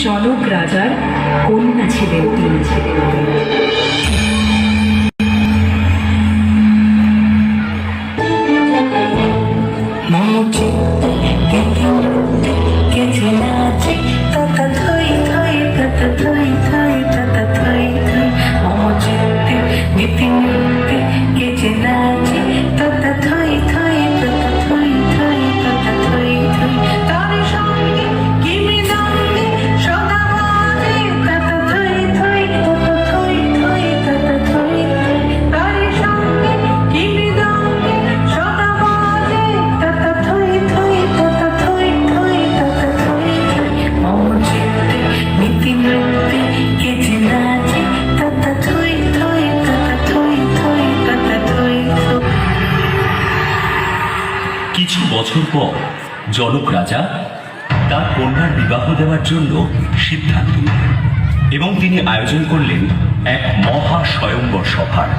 জনক রাজার কন্যা ছিলেন তিনি। কিছু বছর পর জনক রাজা তার কন্যার বিবাহ দেওয়ার জন্য সিদ্ধান্ত নিলেন এবং তিনি আয়োজন করলেন এক মহা স্বয়ম্বর সভার।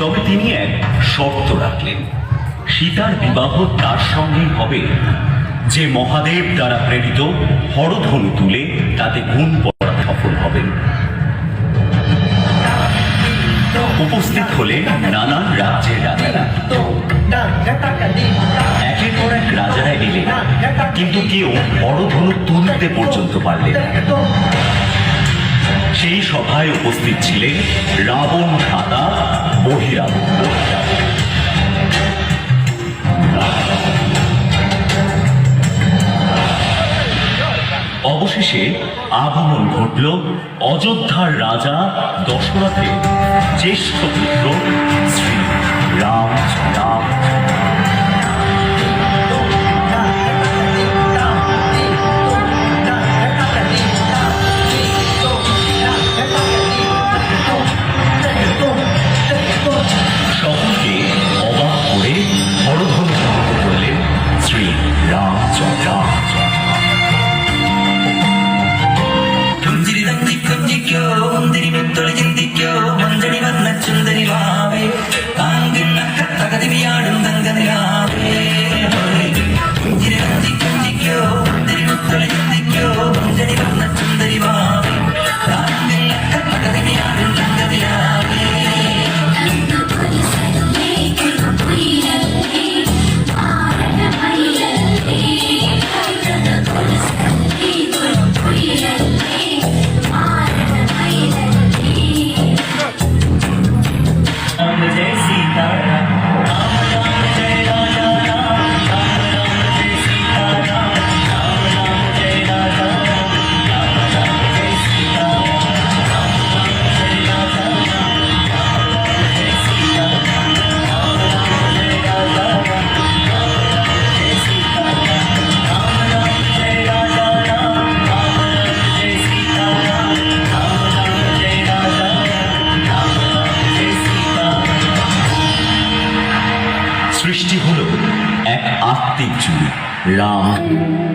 তবে তিনি এক শর্ত রাখলেন, সীতার বিবাহ তার সঙ্গেই হবে যে মহাদেব দ্বারা প্রেরিত হরধনু তুলে তাতে গুণ পড়া সফল হবেন। উপস্থিত হলেন নানান রাজ্যের রাজারা। একের পর এক রাজারা এলেন, কিন্তু কেউ হরধনু তুলতে পর্যন্ত পারলেন না। সেই সভায় উপস্থিত ছিলেন রাবণ ভ্রাতা বহিরাবণ। অবশেষে আগমন ঘটল অযোধ্যার রাজা দশরথের জ্যেষ্ঠ পুত্র শ্রী রাম। সকলকে অবাক করে হরধনু করলেন শ্রী রামচন্দ্র। ചുന്ദരി വാവേ താങ്കുന്ന തകതിവിയാടും തങ്കനിലാവേ കുഞ്ചിരി വന്തി കുഞ്ചിക്കോ മുന്തിരി മുത്തളി ചിന്തിക്കോ കുഞ്ചരി വന്ന ചുന്ദരി വാവേ താങ്കുന്ന തകതിവിയാടും തങ്കനിലാവേ সৃষ্টি হলো এক আত্মিক যুগ রাম।